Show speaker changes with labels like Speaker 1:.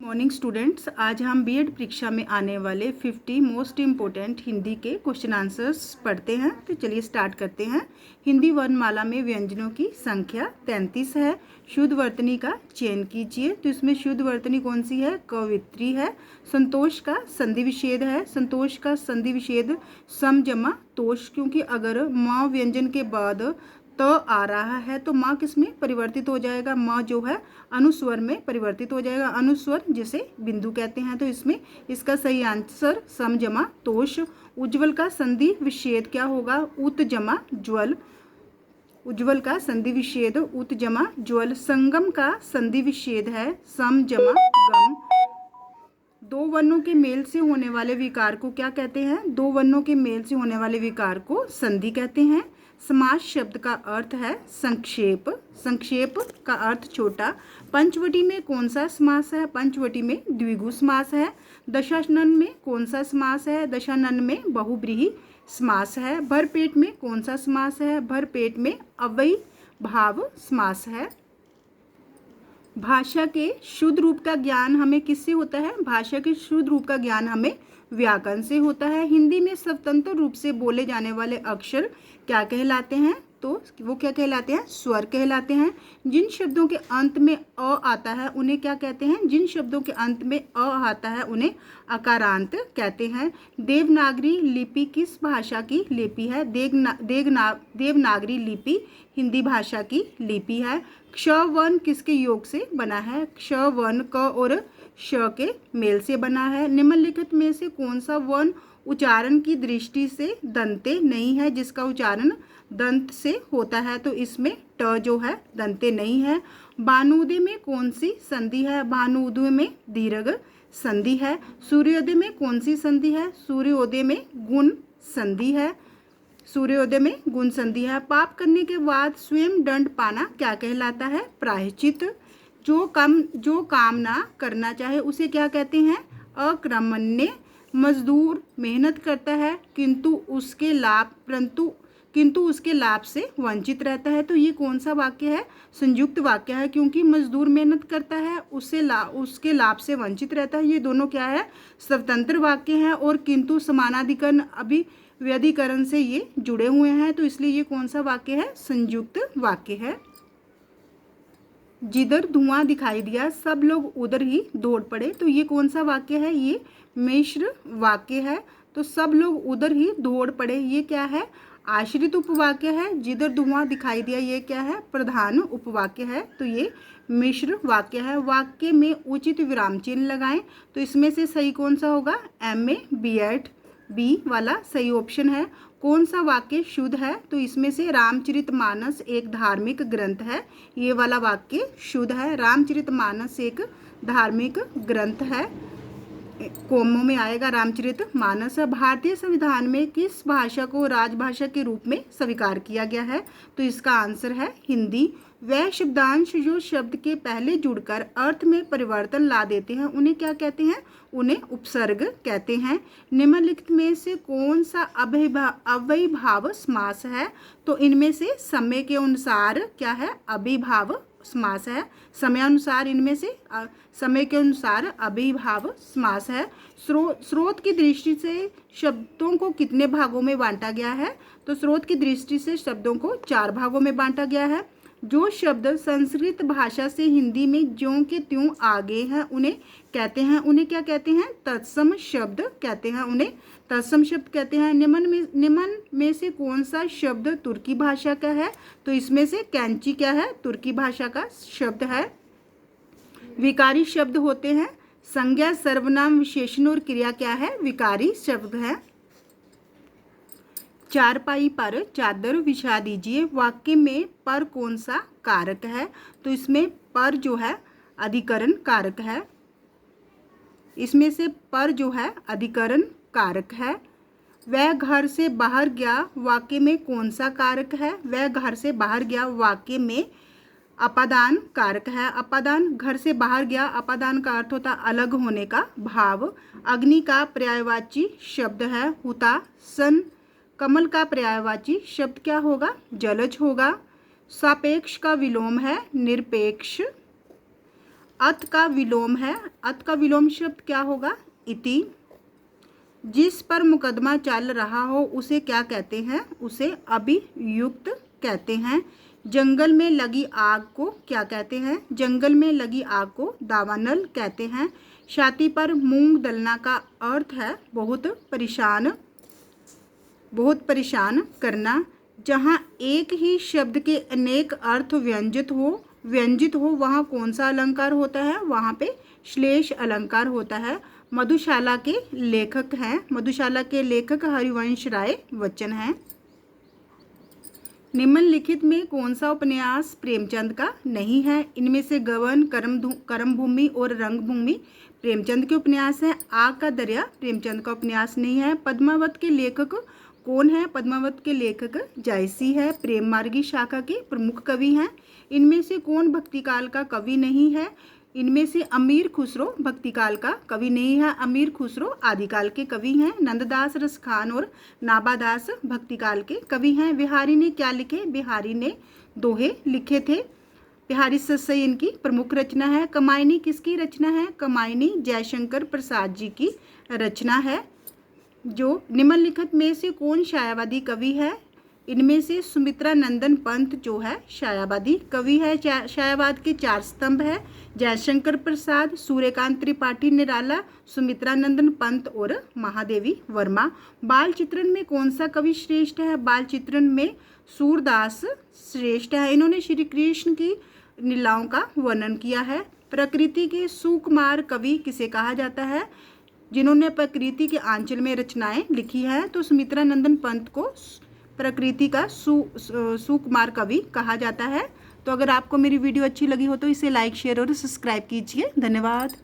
Speaker 1: Morning students, आज हम BEd परीक्षा में आने वाले 50 मोस्ट इम्पोर्टेंट हिंदी के क्वेश्चन आंसर्स पढ़ते हैं। तो चलिए स्टार्ट करते हैं। हिंदी वर्णमाला में व्यंजनों की संख्या 33 है। शुद्ध वर्तनी का चयन कीजिए। तो इसमें शुद्ध वर्तनी कौन सी है? कवित्री है। संतोष का संधि विच्छेद है। संतोष का संधि विच्छेद सम जमा तोष, क्योंकि अगर म व्यंजन के बाद त आ रहा है तो माँ किस में परिवर्तित हो जाएगा? माँ जो है अनुस्वर में परिवर्तित हो जाएगा। अनुस्वर जिसे बिंदु कहते हैं। तो इसमें इसका सही आंसर सम जमा तोष। उज्ज्वल का संधि विच्छेद क्या होगा? उत जमा ज्वल। उज्ज्वल का संधि विच्छेद उत जमा ज्वल। संगम का संधि विच्छेद है सम जमा गम। दो वर्णों के मेल से होने वाले विकार को क्या कहते हैं? दो वर्णों के मेल से होने वाले विकार को संधि कहते हैं। समास शब्द का अर्थ है संक्षेप। संक्षेप का अर्थ छोटा। पंचवटी में कौन सा समास है? पंचवटी में द्विगु समास है। दशानन में कौन सा समास है? दशानन में बहुब्रीहि समास है। भरपेट में कौन सा समास है? भरपेट में अव्ययीभाव समास है। भाषा के शुद्ध रूप का ज्ञान हमें किससे होता है? भाषा के शुद्ध रूप का ज्ञान हमें व्याकरण से होता है। हिंदी में स्वतंत्र रूप से बोले जाने वाले अक्षर क्या कहलाते हैं? तो वो क्या कहलाते हैं? स्वर कहलाते हैं। जिन शब्दों के अंत में अ आता है उन्हें क्या कहते हैं? जिन शब्दों के अंत में अ आता है उन्हें अकारांत कहते हैं। देवनागरी लिपि किस भाषा की लिपि है? देवनागरी लिपि हिंदी भाषा की लिपि है। क्ष वर्ण किसके योग से बना है? क्ष वर्ण क और श के मेल से बना है। निम्नलिखित में से कौन सा वर्ण उच्चारण की दृष्टि से दंते नहीं है, जिसका उच्चारण दंत से होता है? तो इसमें ट जो है दंते नहीं है। भानुदय में कौन सी संधि है? भानुदय में दीर्घ संधि है। सूर्योदय में कौन सी संधि है? सूर्योदय में गुण संधि है। सूर्योदय में गुण संधि है। पाप करने के बाद स्वयं दंड पाना क्या कहलाता है? प्रायश्चित। जो काम ना करना चाहे उसे क्या कहते हैं? अकर्मण्य। मजदूर मेहनत करता है किंतु उसके लाभ से वंचित रहता है। तो ये कौन सा वाक्य है? संयुक्त वाक्य है, क्योंकि मजदूर मेहनत करता है उसके लाभ से वंचित रहता है। ये दोनों क्या है? स्वतंत्र वाक्य हैं और किंतु समानाधिकरण अभिव्यधिकरण से ये जुड़े हुए हैं। तो इसलिए ये कौन सा वाक्य है? संयुक्त वाक्य है। जिधर धुआं दिखाई दिया सब लोग उधर ही दौड़ पड़े। तो ये कौन सा वाक्य है? ये मिश्र वाक्य है। तो सब लोग उधर ही दौड़ पड़े, ये क्या है? आश्रित उपवाक्य है। जिधर धुआं दिखाई दिया ये क्या है? प्रधान उपवाक्य है। तो ये मिश्र वाक्य है। वाक्य में उचित विराम चिन्ह लगाएं। तो इसमें से सही कौन सा होगा? MA B.Ed बी वाला सही ऑप्शन है। कौन सा वाक्य शुद्ध है? तो इसमें से रामचरितमानस एक धार्मिक ग्रंथ है, ये वाला वाक्य शुद्ध है। रामचरितमानस एक धार्मिक ग्रंथ है, कोमों में आएगा रामचरितमानस। भारतीय संविधान में किस भाषा को राजभाषा के रूप में स्वीकार किया गया है? तो इसका आंसर है हिंदी। वह शब्दांश जो शब्द के पहले जुड़कर अर्थ में परिवर्तन ला देते हैं उन्हें क्या कहते हैं? उन्हें उपसर्ग कहते हैं। निम्नलिखित में से कौन सा अव्ययीभाव समास है? तो इनमें से समय के अनुसार क्या है? अव्ययीभाव समास है। समयानुसार इनमें से समय के अनुसार अव्ययीभाव समास है। स्रोत की दृष्टि से शब्दों को कितने भागों में बांटा गया है? तो स्रोत की दृष्टि से शब्दों को 4 भागों में बांटा गया है। जो शब्द संस्कृत भाषा से हिंदी में ज्यों के त्यों आ गए हैं उन्हें कहते हैं, उन्हें क्या कहते हैं? तत्सम शब्द कहते हैं, उन्हें तत्सम शब्द कहते हैं। निम्न में से कौन सा शब्द तुर्की भाषा का है? तो इसमें से कैंची क्या है? तुर्की भाषा का शब्द है। विकारी शब्द होते हैं संज्ञा, सर्वनाम, विशेषण और क्रिया क्या है? विकारी शब्द है। चारपाई पर चादर बिछा दीजिए। वाक्य में पर कौन सा कारक है? तो इसमें पर जो है अधिकरण कारक है। इसमें से पर जो है अधिकरण कारक है। वह घर से बाहर गया, वाक्य में कौन सा कारक है? वह घर से बाहर गया वाक्य में अपादान कारक है। अपादान, घर से बाहर गया, अपादान का अर्थ होता अलग होने का भाव। अग्नि का पर्यायवाची शब्द है हुतासन। कमल का पर्यायवाची शब्द क्या होगा? जलज होगा। सापेक्ष का विलोम है निरपेक्ष। अत का विलोम है, अत का विलोम शब्द क्या होगा, इति। जिस पर मुकदमा चल रहा हो उसे क्या कहते हैं, उसे अभियुक्त कहते हैं। जंगल में लगी आग को क्या कहते हैं, जंगल में लगी आग को दावानल कहते हैं। छाती पर मूंग दलना का अर्थ है बहुत परेशान करना। जहाँ एक ही शब्द के अनेक अर्थ व्यंजित हो वहाँ कौन सा अलंकार होता है, वहाँ पे श्लेष अलंकार होता है। मधुशाला के लेखक हैं, मधुशाला के लेखक हरिवंश राय बच्चन हैं। निम्नलिखित में कौन सा उपन्यास प्रेमचंद का नहीं है, इनमें से गबन, कर्मभूमि और रंगभूमि प्रेमचंद के उपन्यास हैं। आग का दरिया प्रेमचंद का उपन्यास नहीं है। पद्मावत के लेखक कौन है, पद्मावत के लेखक जायसी है, प्रेम मार्गी शाखा के प्रमुख कवि हैं। इनमें से कौन भक्तिकाल का कवि नहीं है, इनमें से अमीर खुसरो भक्तिकाल का कवि नहीं है, अमीर खुसरो आदिकाल के कवि हैं। नंददास रसखान और नाबादास भक्तिकाल के कवि हैं। बिहारी ने क्या लिखे, बिहारी ने दोहे लिखे थे। बिहारी सस्सई इनकी प्रमुख रचना है। कमायनी किसकी रचना है, कमायनी जयशंकर प्रसाद जी की रचना है। जो निम्नलिखित में से कौन छायावादी कवि है, इनमें से सुमित्रा नंदन पंत जो है छायावादी कवि है। छायावाद के 4 स्तंभ है, जयशंकर प्रसाद, सूर्यकांत त्रिपाठी निराला, सुमित्रा नंदन पंत और महादेवी वर्मा। बाल चित्रण में कौन सा कवि श्रेष्ठ है, बाल चित्रण में सूरदास श्रेष्ठ है। इन्होंने श्री कृष्ण की लीलाओं का वर्णन किया है। प्रकृति के सुकुमार कवि किसे कहा जाता है, जिन्होंने प्रकृति के आंचल में रचनाएं लिखी है, तो सुमित्रा नंदन पंत को प्रकृति का सुकुमार कवि कहा जाता है। तो अगर आपको मेरी वीडियो अच्छी लगी हो तो इसे लाइक, शेयर और सब्सक्राइब कीजिए। धन्यवाद।